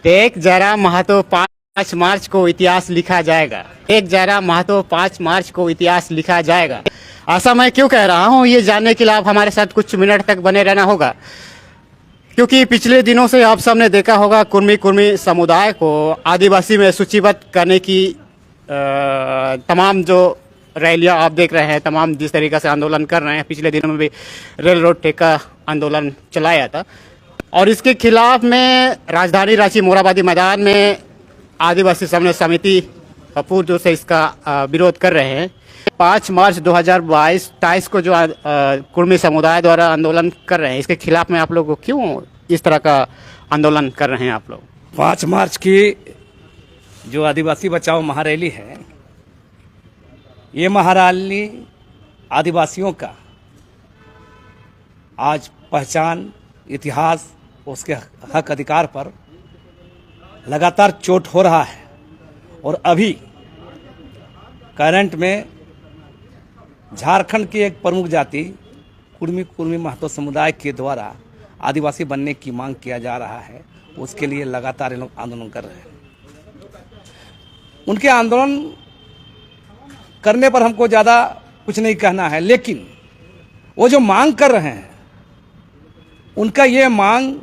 एक जरा महतो 5 मार्च को इतिहास लिखा जाएगा। एक जरा महतो 5 मार्च को इतिहास लिखा जाएगा। ऐसा मैं क्यों कह रहा हूं, ये जानने के लिए आप हमारे साथ कुछ मिनट तक बने रहना होगा, क्योंकि पिछले दिनों से आप सबने देखा होगा कुर्मी समुदाय को आदिवासी में सूचीबद्ध करने की तमाम जो रैलियां आप देख रहे हैं, तमाम जिस तरीके से आंदोलन कर रहे हैं, पिछले दिनों में भी रेल रोड ठेका आंदोलन चलाया था और इसके खिलाफ में राजधानी रांची मोराबादी मैदान में आदिवासी समन्वय समिति पूर्ण रूप से इसका विरोध कर रहे हैं। 5 मार्च 2022 को जो कुर्मी समुदाय द्वारा आंदोलन कर रहे हैं, इसके खिलाफ में आप लोग क्यों इस तरह का आंदोलन कर रहे हैं आप लोग? 5 मार्च की जो आदिवासी बचाओ महारैली है, ये महारैली आदिवासियों का आज पहचान, इतिहास, उसके हक अधिकार पर लगातार चोट हो रहा है। और अभी करंट में झारखंड की एक प्रमुख जाति कुर्मी महतो समुदाय के द्वारा आदिवासी बनने की मांग किया जा रहा है, उसके लिए लगातार ये लोग आंदोलन कर रहे हैं। उनके आंदोलन करने पर हमको ज़्यादा कुछ नहीं कहना है, लेकिन वो जो मांग कर रहे हैं, उनका ये मांग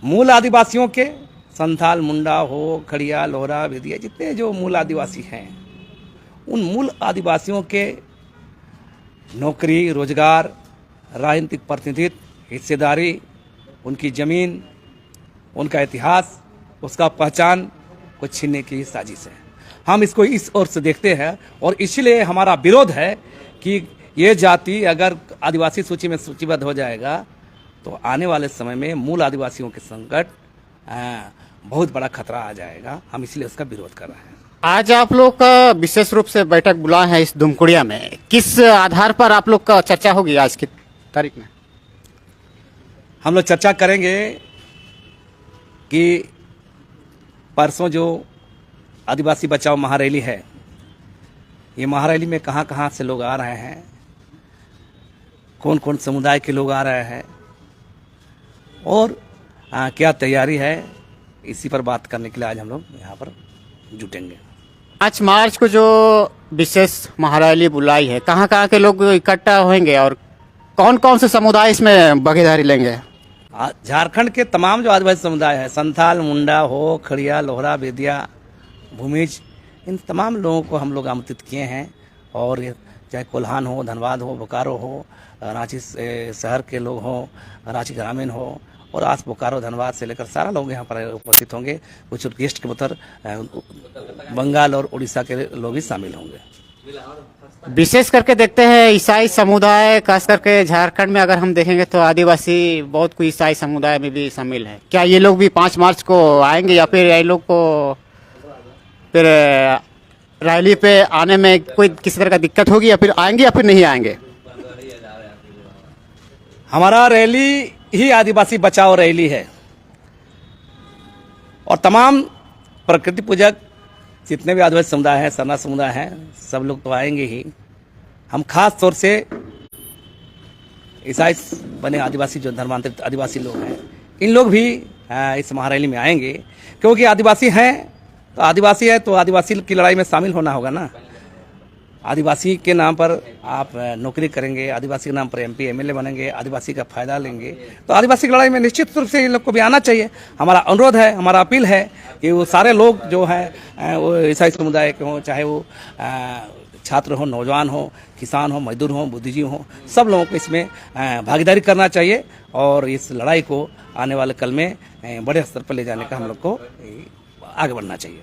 मूल आदिवासियों के, संथाल, मुंडा हो, खड़िया, लोहरा, भेदिया, जितने जो मूल आदिवासी हैं, उन मूल आदिवासियों के नौकरी, रोजगार, राजनीतिक प्रतिनिधित्व, हिस्सेदारी, उनकी ज़मीन, उनका इतिहास, उसका पहचान को छीनने की साजिश है। हम इसको इस ओर से देखते हैं और इसलिए हमारा विरोध है कि ये जाति अगर आदिवासी सूची में सूचीबद्ध हो जाएगा तो आने वाले समय में मूल आदिवासियों के संकट बहुत बड़ा खतरा आ जाएगा। हम इसलिए उसका विरोध कर रहे हैं। आज आप लोग का विशेष रूप से बैठक बुलाए हैं इस दुमकुड़िया में, किस आधार पर आप लोग का चर्चा होगी आज की तारीख में? हम लोग चर्चा करेंगे कि परसों जो आदिवासी बचाओ महारैली है, ये महारैली में कहाँ कहाँ से लोग आ रहे हैं, कौन कौन समुदाय के लोग आ रहे हैं और क्या तैयारी है, इसी पर बात करने के लिए आज हम लोग यहाँ पर जुटेंगे। 5 मार्च को जो विशेष महारैली बुलाई है, कहाँ कहाँ के लोग इकट्ठा होंगे और कौन कौन से समुदाय इसमें भागीदारी लेंगे? झारखंड के तमाम जो आदिवासी समुदाय है, संथाल, मुंडा हो, खड़िया, लोहरा, बेदिया, भूमिज, इन तमाम लोगों को हम लोग आमंत्रित किए हैं। और चाहे कोल्हान हो, धनबाद हो, बोकारो हो, रांची शहर के लोग हों, रांची ग्रामीण हो और आस बोकारो, धनबाद से लेकर सारा लोग यहाँ पर उपस्थित होंगे। कुछ गेस्ट के मतलब बंगाल और उड़ीसा के लोग भी शामिल होंगे। विशेष करके देखते हैं ईसाई समुदाय, खास करके झारखंड में अगर हम देखेंगे तो आदिवासी बहुत कोई ईसाई समुदाय में भी शामिल है। क्या ये लोग भी 5 मार्च को आएंगे या फिर ये लोग को फिर रैली पे आने में कोई किसी तरह का दिक्कत होगी या फिर आएंगे या फिर नहीं आएंगे? हमारा रैली ही आदिवासी बचाओ रैली है और तमाम प्रकृति पूजक जितने भी आदिवासी समुदाय हैं, सरना समुदाय हैं, सब लोग तो आएंगे ही। हम खास तौर से ईसाई बने आदिवासी जो धर्मांतरित आदिवासी लोग हैं, इन लोग भी इस महारैली में आएंगे, क्योंकि आदिवासी हैं तो आदिवासी है तो आदिवासी की लड़ाई में शामिल होना होगा ना। आदिवासी के नाम पर आप नौकरी करेंगे, आदिवासी के नाम पर MP MLA बनेंगे, आदिवासी का फायदा लेंगे, तो आदिवासी की लड़ाई में निश्चित रूप से इन लोग को भी आना चाहिए। हमारा अनुरोध है, हमारा अपील है कि वो सारे लोग जो हैं वो ईसाई समुदाय के हों, चाहे वो छात्र हो, नौजवान हो, किसान हो, मजदूर हो, बुद्धिजीवी हो, सब लोगों को इसमें भागीदारी करना चाहिए और इस लड़ाई को आने वाले कल में बड़े स्तर पर ले जाने का हम लोग को आगे बढ़ना चाहिए।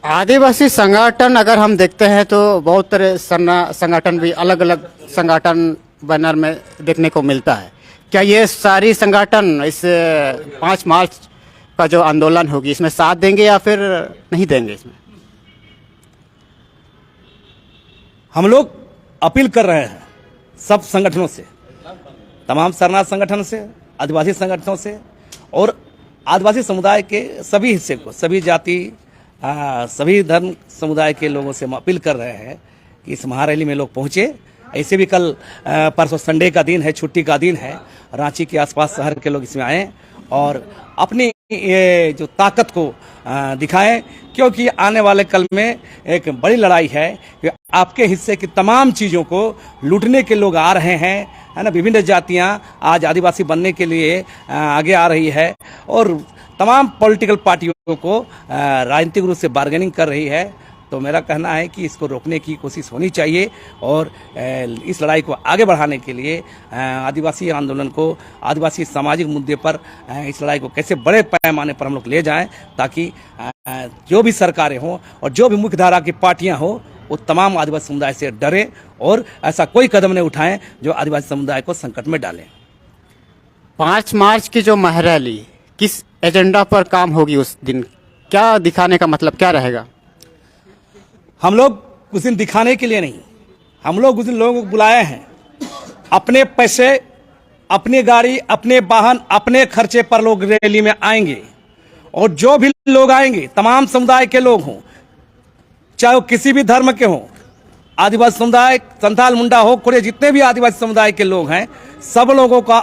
आदिवासी संगठन अगर हम देखते हैं तो बहुत तरह संगठन भी अलग अलग संगठन बैनर में देखने को मिलता है। क्या ये सारी संगठन इस 5 मार्च का जो आंदोलन होगी इसमें साथ देंगे या फिर नहीं देंगे? इसमें हम लोग अपील कर रहे हैं सब संगठनों से, तमाम शरणार्थ संगठन से, आदिवासी संगठनों से और आदिवासी समुदाय के सभी हिस्से को, सभी जाति, सभी धर्म समुदाय के लोगों से हम अपील कर रहे हैं कि इस महारैली में लोग पहुंचे। ऐसे भी कल परसों संडे का दिन है, छुट्टी का दिन है, रांची के आसपास शहर के लोग इसमें आए और अपनी ये जो ताकत को दिखाएं, क्योंकि आने वाले कल में एक बड़ी लड़ाई है कि आपके हिस्से की तमाम चीज़ों को लूटने के लोग आ रहे हैं, है ना। विभिन्न जातियां आज आदिवासी बनने के लिए आगे आ रही है और तमाम पॉलिटिकल पार्टियों को राजनीतिक रूप से बार्गेनिंग कर रही है। तो मेरा कहना है कि इसको रोकने की कोशिश होनी चाहिए और इस लड़ाई को आगे बढ़ाने के लिए आदिवासी आंदोलन को, आदिवासी सामाजिक मुद्दे पर इस लड़ाई को कैसे बड़े पैमाने पर हम लोग ले जाएं, ताकि जो भी सरकारें हों और जो भी मुख्य धारा की पार्टियां हों वो तमाम आदिवासी समुदाय से डरे और ऐसा कोई कदम नहीं उठाएं जो आदिवासी समुदाय को संकट में डालें। 5 मार्च की जो महारैली किस एजेंडा पर काम होगी उस दिन, क्या दिखाने का मतलब क्या रहेगा? हम लोग उस दिन दिखाने के लिए नहीं, हम लोग उस दिन लोगों को बुलाए हैं, अपने पैसे, अपनी गाड़ी, अपने वाहन, अपने खर्चे पर लोग रैली में आएंगे और जो भी लोग आएंगे तमाम समुदाय के लोग हों, चाहे वो किसी भी धर्म के हों, आदिवासी समुदाय, संथाल, मुंडा हो, कोरे, जितने भी आदिवासी समुदाय के लोग हैं, सब लोगों का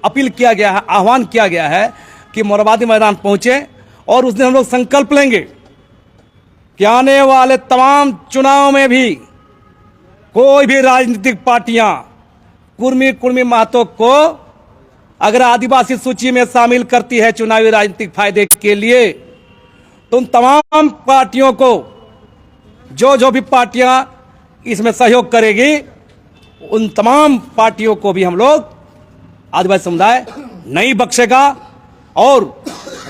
अपील किया गया है, आह्वान किया गया है कि मोरहाबादी मैदान पहुंचे और उस दिन हम लोग संकल्प लेंगे कि आने वाले तमाम चुनाव में भी कोई भी राजनीतिक पार्टियां कुर्मी महतो को अगर आदिवासी सूची में शामिल करती है चुनावी राजनीतिक फायदे के लिए, तो उन तमाम पार्टियों को, जो भी पार्टियां इसमें सहयोग करेगी, उन तमाम पार्टियों को भी हम लोग आदिवासी समुदाय नहीं बख्शेगा और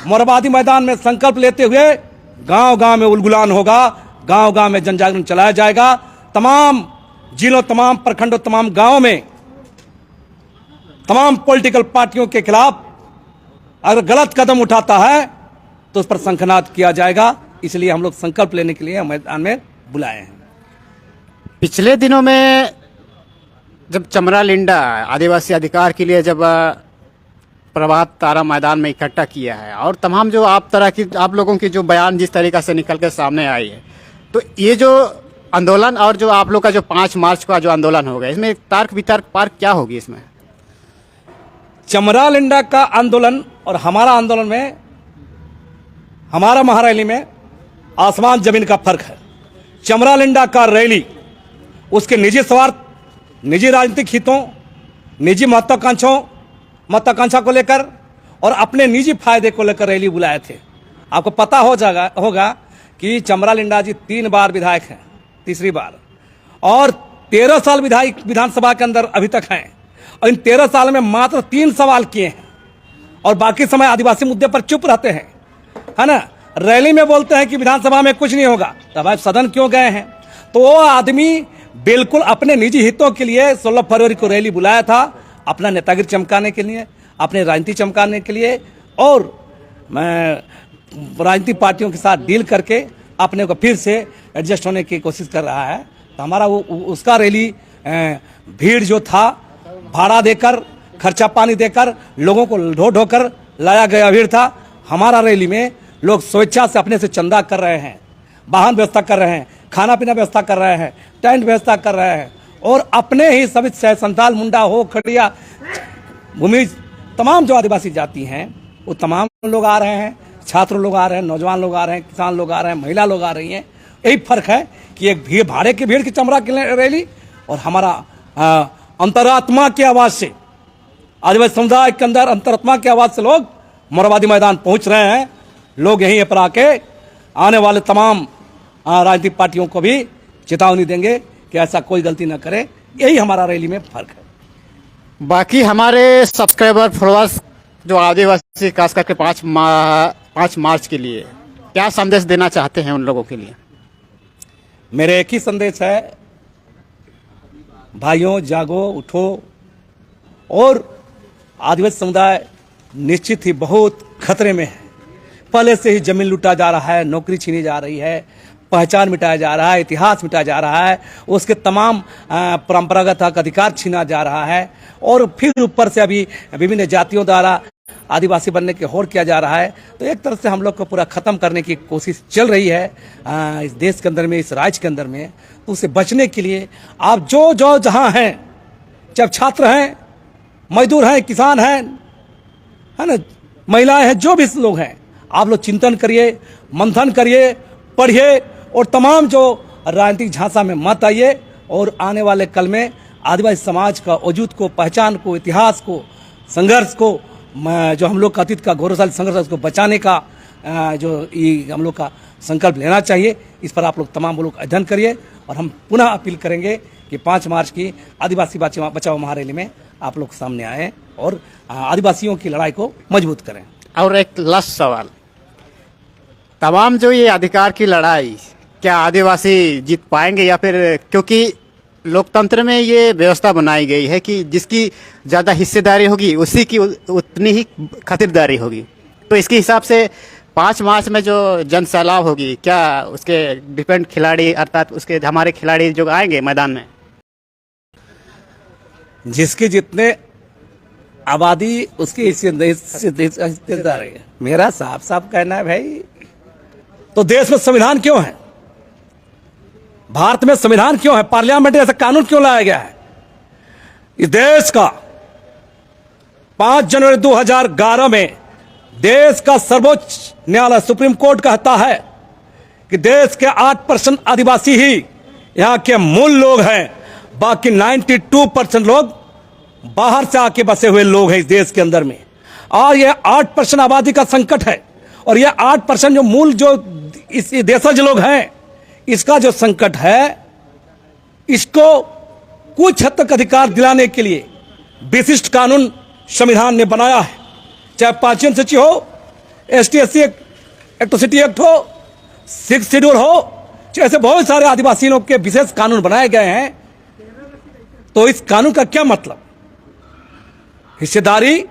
मोरहाबादी मैदान में संकल्प लेते हुए गांव गांव में उलगुलान होगा, गांव गांव में जन जागरण चलाया जाएगा। तमाम जिलों, तमाम प्रखंडों, तमाम गांवों में तमाम पॉलिटिकल पार्टियों के खिलाफ अगर गलत कदम उठाता है तो उस पर शंखनाद किया जाएगा। इसलिए हम लोग संकल्प लेने के लिए मैदान में बुलाए हैं। पिछले दिनों में जब चमरा लिंडा आदिवासी अधिकार के लिए जब प्रभात तारा मैदान में इकट्ठा किया है और तमाम जो आप लोगों की जो बयान जिस तरीक़ा से निकल के सामने आई है, तो ये जो आंदोलन और जो आप लोग का जो 5 मार्च का जो आंदोलन होगा, इसमें तर्क वितर्क पार्क क्या होगी? इसमें चमरा लिंडा का आंदोलन और हमारा आंदोलन में, हमारा महारैली में आसमान जमीन का फर्क है। चमरा लिंडा का रैली उसके निजी स्वार्थ, निजी राजनीतिक हितों, निजी महत्वाकांक्षा को लेकर और अपने निजी फायदे को लेकर रैली बुलाए थे। आपको पता होगा कि चमरा लिंडा जी 3 बार विधायक हैं, तीसरी बार, और 13 साल विधानसभा के अंदर अभी तक हैं और इन 13 साल में मात्र 3 सवाल किए हैं और बाकी समय आदिवासी मुद्दे पर चुप रहते हैं, है ना। रैली में बोलते हैं कि विधानसभा में कुछ नहीं होगा, तब आप सदन क्यों गए हैं? तो वो आदमी बिल्कुल अपने निजी हितों के लिए 16 फरवरी को रैली बुलाया था, अपना नेतागिरी चमकाने के लिए, अपने राजनीति चमकाने के लिए और राजनीतिक पार्टियों के साथ डील करके अपने को फिर से एडजस्ट होने की कोशिश कर रहा है। तो हमारा उसका रैली भीड़ जो था, भाड़ा देकर, खर्चा पानी देकर लोगों को ढो कर लाया गया भीड़ था। हमारा रैली में लोग स्वेच्छा से अपने से चंदा कर रहे हैं, वाहन व्यवस्था कर रहे हैं, खाना पीना व्यवस्था कर रहे हैं, टेंट व्यवस्था कर रहे हैं और अपने ही सभी संथाल, मुंडा हो, खड़िया, भूमिज, तमाम जो आदिवासी जाति हैं वो तमाम लोग आ रहे हैं, छात्र लोग आ रहे हैं, नौजवान लोग आ रहे हैं, किसान लोग आ रहे हैं, महिला लोग आ रही हैं। यही फर्क है कि एक भीड़, भाड़े की भीड़ की चमरा की रैली और हमारा अंतरात्मा की आवाज से, आदिवासी समुदाय के अंदर अंतरात्मा की आवाज से लोग मोरहाबादी मैदान पहुंच रहे हैं। लोग यहीं पर आके आने वाले तमाम राजनीतिक पार्टियों को भी चेतावनी देंगे कि ऐसा कोई गलती न करे। यही हमारा रैली में फर्क है। बाकी हमारे सब्सक्राइबर, फॉलोअर्स जो आदिवासी खास करके 5 मार्च के लिए क्या संदेश देना चाहते हैं उन लोगों के लिए? मेरे एक ही संदेश है, भाइयों जागो, उठो। और आदिवासी समुदाय निश्चित ही बहुत खतरे में है। पहले से ही जमीन लूटा जा रहा है, नौकरी छीनी जा रही है, पहचान मिटाया जा रहा है, इतिहास मिटाया जा रहा है, उसके तमाम परंपरागत हक अधिकार छीना जा रहा है और फिर ऊपर से अभी विभिन्न जातियों द्वारा आदिवासी बनने की होड़ किया जा रहा है। तो एक तरह से हम लोग को पूरा खत्म करने की कोशिश चल रही है इस देश के अंदर में, इस राज्य के अंदर में। तो उससे बचने के लिए आप जो जहाँ हैं, चाहे छात्र हैं, मजदूर हैं, किसान हैं, है ना, महिलाएं हैं, जो भी लोग हैं, आप लोग चिंतन करिए, मंथन करिए, पढ़िए और तमाम जो राजनीतिक झांसा में मत आइए और आने वाले कल में आदिवासी समाज का वजूद को, पहचान को, इतिहास को, संघर्ष को, जो हम लोग का अतीत का गौरवशाली संघर्ष है उसको बचाने का जो ये हम लोग का संकल्प लेना चाहिए। इस पर आप लोग तमाम लोग अध्ययन करिए और हम पुनः अपील करेंगे कि 5 मार्च की आदिवासी बचाओ महारैली में आप लोग सामने आए और आदिवासियों की लड़ाई को मजबूत करें। और एक लास्ट सवाल, तमाम जो ये अधिकार की लड़ाई क्या आदिवासी जीत पाएंगे या फिर, क्योंकि लोकतंत्र में ये व्यवस्था बनाई गई है कि जिसकी ज़्यादा हिस्सेदारी होगी उसी की उतनी ही खातिरदारी होगी, तो इसके हिसाब से 5 मार्च में जो जन सैलाब होगी, क्या उसके डिफेंड खिलाड़ी अर्थात उसके हमारे खिलाड़ी जो आएंगे मैदान में? जिसकी जितने आबादी उसकी हिस्सेदारी है। मेरा साफ साफ कहना है भाई, तो देश में संविधान क्यों है? भारत में संविधान क्यों है? पार्लियामेंट में ऐसा कानून क्यों लाया गया है? इस देश का 5 जनवरी 2011 में देश का सर्वोच्च न्यायालय सुप्रीम कोर्ट कहता है कि देश के 8% आदिवासी ही यहाँ के मूल लोग हैं, बाकी 92% लोग बाहर से आके बसे हुए लोग हैं इस देश के अंदर में। और ये 8% आबादी का संकट है और ये 8% जो मूल जो इस देशज लोग हैं, इसका जो संकट है, इसको कुछ हद तक अधिकार दिलाने के लिए विशिष्ट कानून संविधान ने बनाया है। चाहे 5वीं सूची हो, ST/SC एट्रोसिटी एक्ट हो, 6th शेड्यूल हो, ऐसे बहुत सारे आदिवासी लोग के विशेष कानून बनाए गए हैं। तो इस कानून का क्या मतलब? हिस्सेदारी,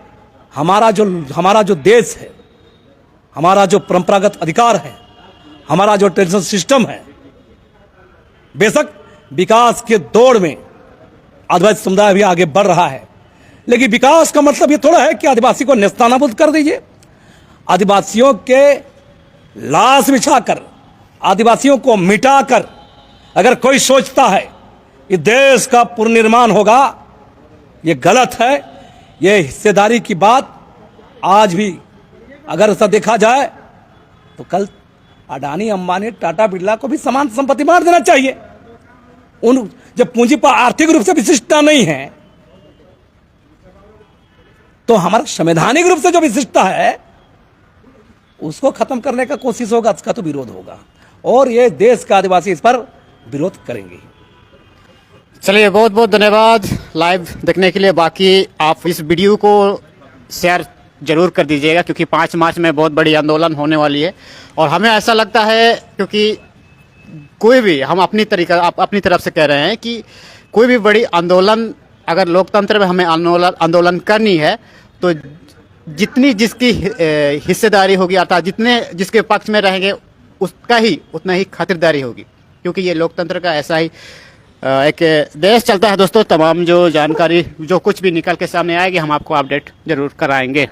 हमारा जो देश है, हमारा जो परंपरागत अधिकार है, हमारा जो ट्रेडिशनल सिस्टम है, बेशक विकास के दौड़ में आदिवासी समुदाय भी आगे बढ़ रहा है, लेकिन विकास का मतलब ये थोड़ा है कि आदिवासी को नेस्तनाबूद कर दीजिए। आदिवासियों के लाश बिछाकर, आदिवासियों को मिटाकर अगर कोई सोचता है कि देश का पुनर्निर्माण होगा, ये गलत है। ये हिस्सेदारी की बात आज भी अगर ऐसा देखा जाए तो कल अडानी, अंबानी, टाटा, बिरला को भी समान संपत्ति बांट देना चाहिए। उन जब पूंजी पर आर्थिक रूप से विशिष्टता नहीं है, तो हमारा संवैधानिक रूप से जो विशिष्टता है उसको खत्म करने का कोशिश होगा, उसका तो विरोध होगा और ये देश का आदिवासी इस पर विरोध करेंगे। चलिए, बहुत बहुत धन्यवाद लाइव देखने के लिए। बाकी आप इस वीडियो को शेयर जरूर कर दीजिएगा क्योंकि 5 मार्च में बहुत बड़ी आंदोलन होने वाली है और हमें ऐसा लगता है, क्योंकि कोई भी, हम अपनी तरफ से कह रहे हैं कि कोई भी बड़ी आंदोलन अगर लोकतंत्र में हमें आंदोलन करनी है तो जितनी जिसकी हिस्सेदारी होगी अर्थात जितने जिसके पक्ष में रहेंगे उसका ही उतना ही खातिरदारी होगी, क्योंकि ये लोकतंत्र का ऐसा ही एक देश चलता है। दोस्तों, तमाम जो जानकारी जो कुछ भी निकल के सामने आएगी हम आपको अपडेट जरूर कराएंगे।